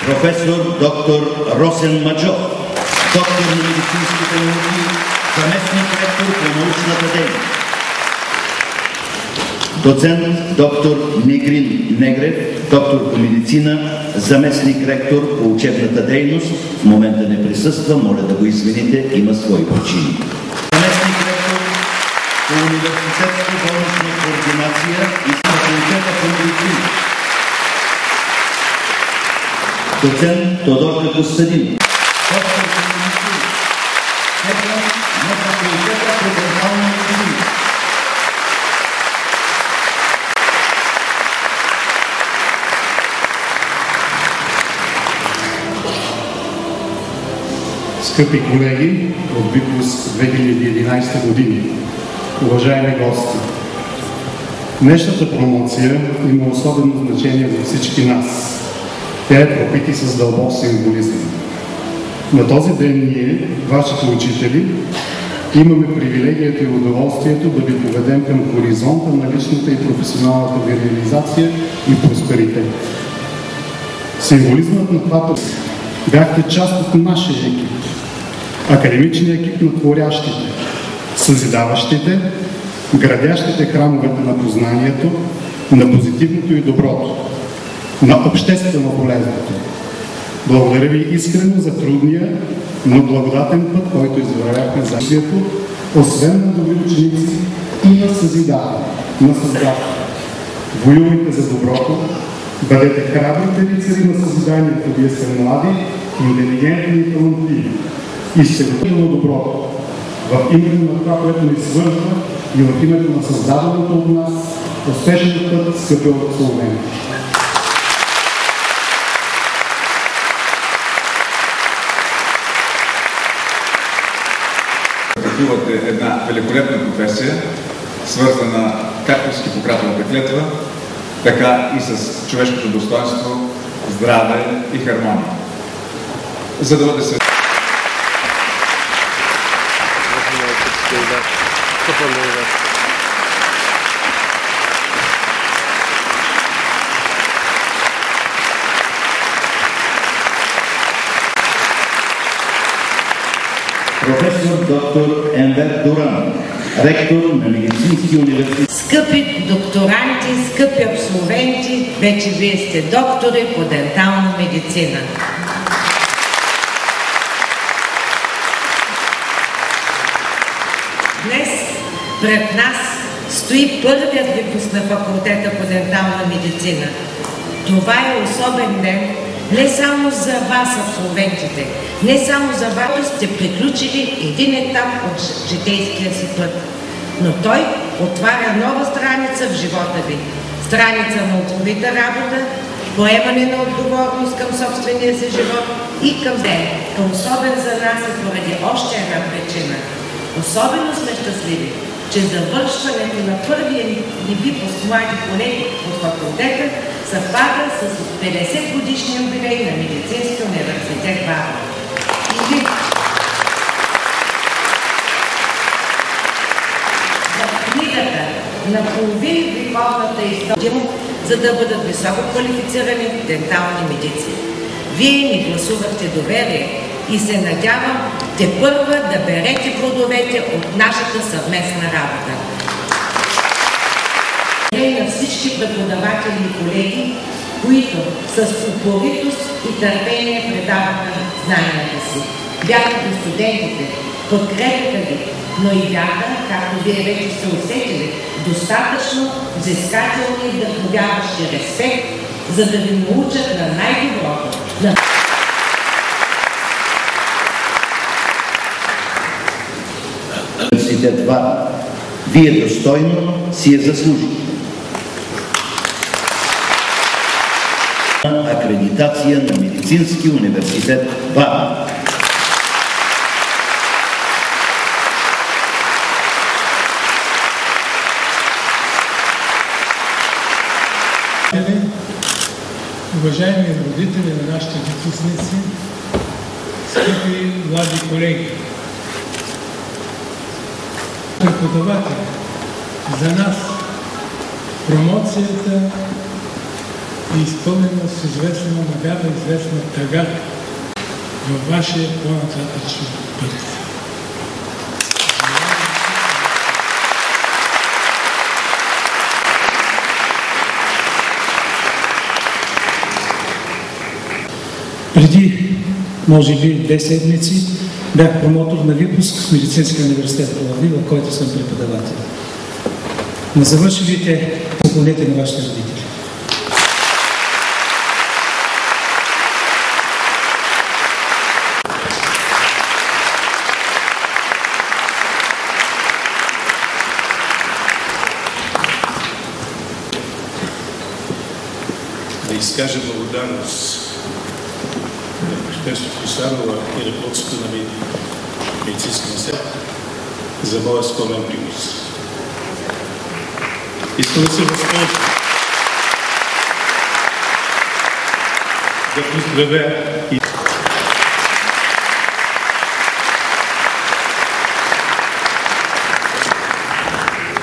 Професор доктор Росен Маджов, доктор на медицинските науки, заместник ректор по научната дейност. Доцент доктор Негрин Негрев, доктор по медицина, заместник ректор по учебната дейност. В момента не присъства, моля да го извините, има свои причини. Заместник ректор по университетска болнична координация и факултета по медицина. Доцент Тодор Костадин, доктор по медицина, декан на факултета по дентална медицина. Скъпи колеги от Битвост 2011 години, уважаеми гости! Днешната промоция има особено значение за всички нас. Тя е пропита с дълбок символизъм. На този ден ние, вашите учители, имаме привилегията и удоволствието да ви поведем към хоризонта на личната и професионалната ви реализация и просперитет. Символизмът на това бяхте част от нашия екип. Академичният екип на творящите, съзидаващите, градящите храмовете на познанието, на позитивното и доброто, на обществено полезното. Благодаря ви искрено за трудния, но благодатен път, който извървяхме за развитието, освен на добри ученици и на съзидатели, на създатели. Воювайте за доброто, бъдете храбрите рицари на съзиданието, вие сте млади, интелигентни и талантливи. И ще го на доброто, в името на това, което ни свързва и в името на създаденото от нас, успешен път, скъпи absolvenти. Практикувате една великолепна професия, свързана както с Хипократовата клетва, така и с човешкото достоинство, здраве и хармония. За да бъде се... Професор доктор Енвер Дуран, ректор на Медицинския университет. Скъпи докторанти, скъпи абсолвенти, вече вие сте доктори по дентална медицина. Днес пред нас стои първият випуск на факултета по дентална медицина. Това е особен ден не само за вас, абсолвентите, не само за вас сте приключили един етап от житейския си път, но той отваря нова страница в живота ви. Страница на упорита работа, поемане на отговорност към собствения си живот и към ден. Особен за нас е поради още една причина. Особено сме щастливи, че завършването на първия ни випуск млади колеги от факултета съвпада с 50 годишния юбилей на Медицинския университет Варна. В книгата на половин вековната история, за да бъдат високо квалифицирани дентални медици. Вие ни гласувахте доверие и се надявам тепърва да берете плодовете от нашата съвместна работа. И на всички преподаватели и колеги, които с упоритост и търпение предаваха знанията си. Бяха до студентите, подкрепяха ви, но и бяха, както вие вече сте усетили, достатъчно взискателни и вдъхновяващи респект, за да ви научат на най-доброто. Университет Варна. Вие достойно си я заслужите. Акредитация на Медицински университет Варна. Уважаеми родители на нашите выпускници, скъпи млади колеги, преподаватели, за нас промоцията е изпълнена с известна награда, известна тъга във вашия по-нататъчен път. Преди, може би, 2 седмици бях промотор на випуск в Медицинския университет Пловдив, в който съм преподавател. На завършилите поклонете на вашите родители. Да изкажа благодарност на професор Клисарова и ръководството на Медицинския университет за моя скромен принос. Искам да се възползвам да поздравя и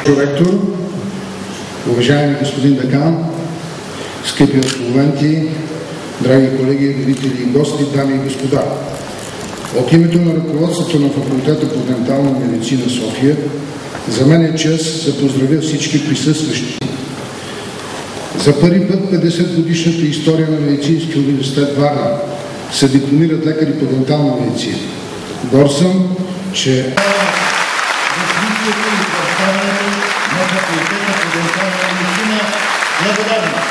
Ректор, уважаеми господин декан, скъпи абсолвенти, драги колеги, родители и гости, дами и господа! От името на ръководството на факултета по дентална медицина София, за мен е чест да поздравя всички присъстващи. За първи път 50-годишната история на Медицинския университет Варна се дипломират лекари по дентална медицина. Горд съм, че развитието и представянето на факултета по дентална медицина. Благодарна!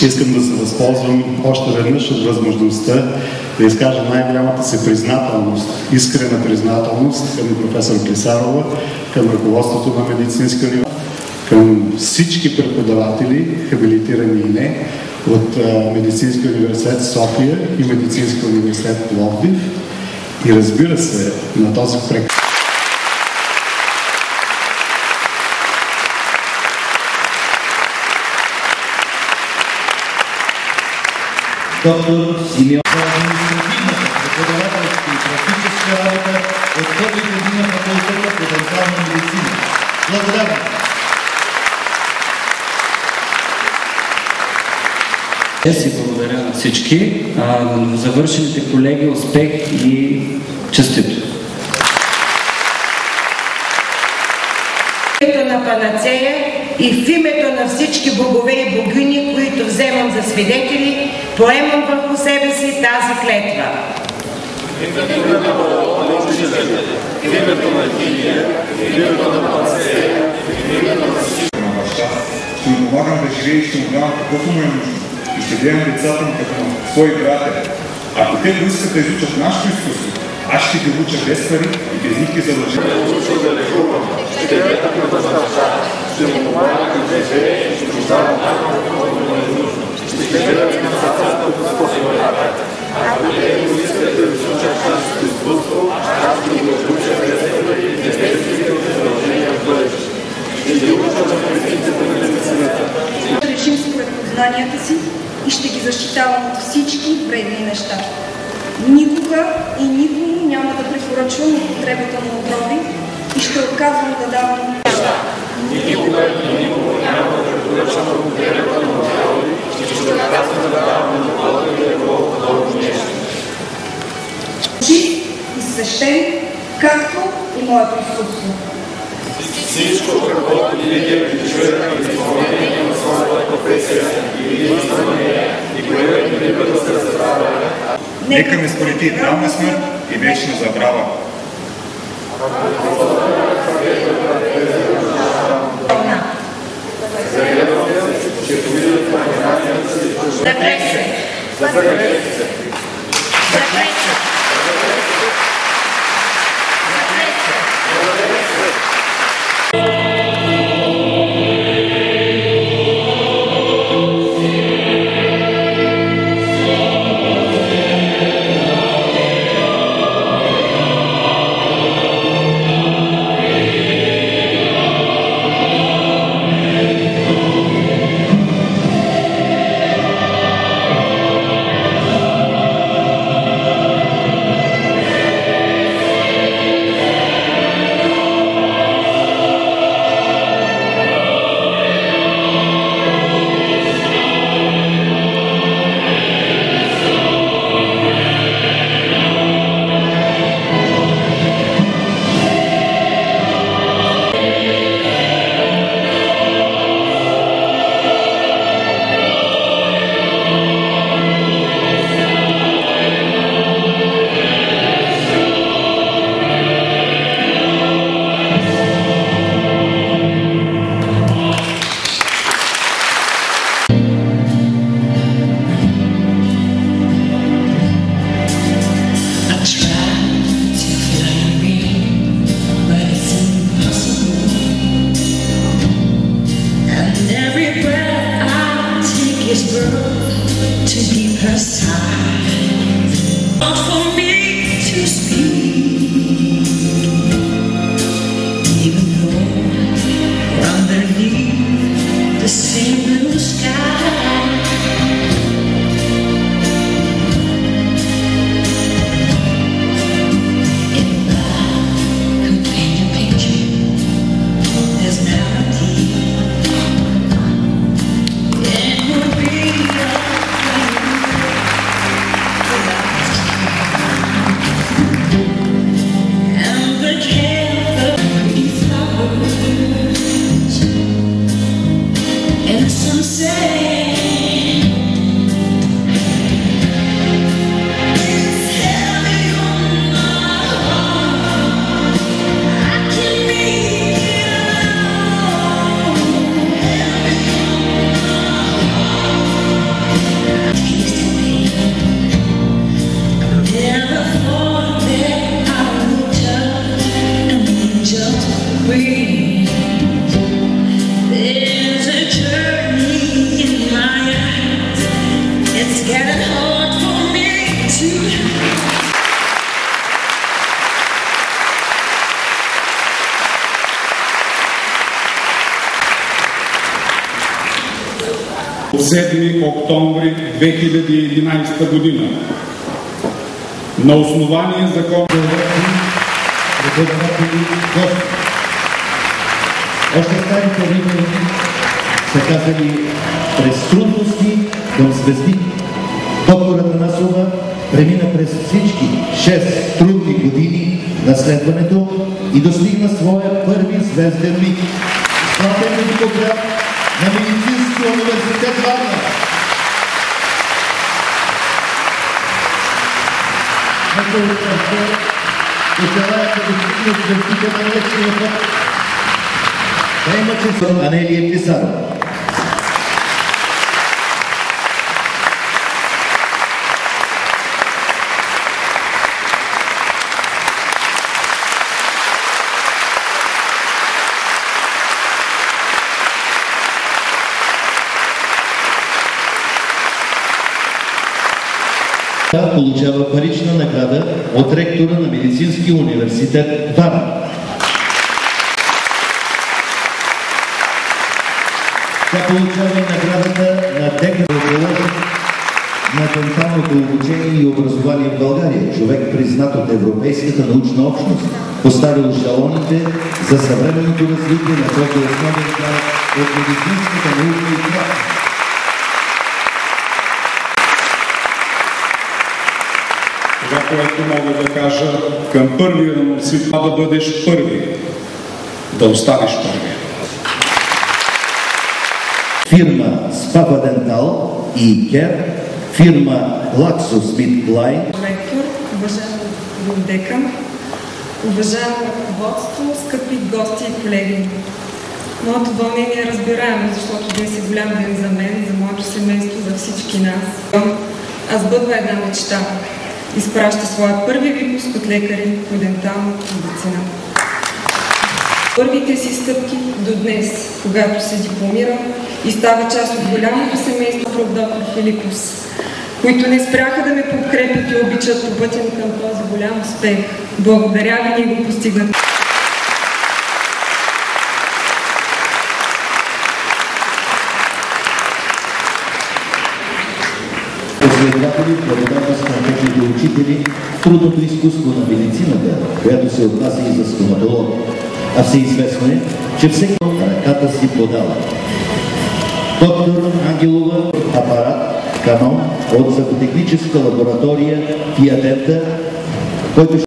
искам да се възползвам още веднъж от възможността да изкажа най-голямата си признателност, искрена признателност към професор Клисарова, към ръководството на Медицинския университет, към всички преподаватели, хабилитирани и не, от Медицинския университет София и Медицинския университет Пловдив и разбира се на този прекрасен доктор Симеон за административната, преподавателска и практическа работа от първи година факултета по дентална медицина. Благодаря! Аз и благодаря на всички, на завършените колеги, успех и честито. На панацея и в името на всички богове и богини, които вземам за свидетели, поемам върху себе си тази клетва. Ще му помагам да живее и ще му давам каквото му е нужно. И ще гледам децата му като свои приятели. Ако те го искат да изучат нашето изкуство, аз ще ги уча без пари и без никакви задължения. Решим според познанията си и ще ги защитавам от всички вредни неща. Никога и никому няма да препоръчвам употребата на отрови и ще отказвам да давам неща. Никога и никому няма да препоръчвам употребата на отрови и ще отказвам да давам подобно нещо. Чист и свещен, както и моето изкуство. Всичко, каквото видя и чуя в изпълнение на своята професия или извън нея и което не бъде се забравя. Нека ме сполети равна смърт и вечна забрава. От 7 октомври 2011 година на основание закон още старите римляни са казали през трудности към звезди. Доктор Атанасова премина през всички 6 трудни години на следването и достигна своя първи звезден миг. Златен медикограф на Медицинския университет Варна. Желая да достигнат звездите на Млечния път. Приемат се Анелия Писарова. Тя получава парична награда от ректора на Медицинския университет Варна. Тя получава и наградата на декан на денталното обучение и образование в България, човек признат от Европейската научна общност, поставил жалоните за съвременното развитие на този основен край от медицинската наука и практика. Това, което мога да кажа към първия на носител, да бъдеш първи, да останеш първи. Фирма Спапа Дентал и Кер, фирма GlaxoSmithKline. Ректор, уважаеми декан, уважаемо ръководство, скъпи гости и колеги. Моето вълнение е разбираемо, защото днес е голям ден за мен, за моето семейство, за всички нас. Аз бъдва една мечта. Изпраща своя първи випуск от лекари по дентална медицина. Първите си стъпки до днес, когато се дипломирам и става част от голямото семейство в доктор Филипус, които не спряха да ме подкрепят и обичат по пътя ми към този голям успех. Благодаря ви, ние го постигнахме. Последователи, благодарност на техните учители в трудното изкуство на медицината, която се отнася и за стоматология. А всеизвестно е, че всеки ръката си подава. Доктор Ангелова, апарат Канон от зъботехническа лаборатория Фиадента, който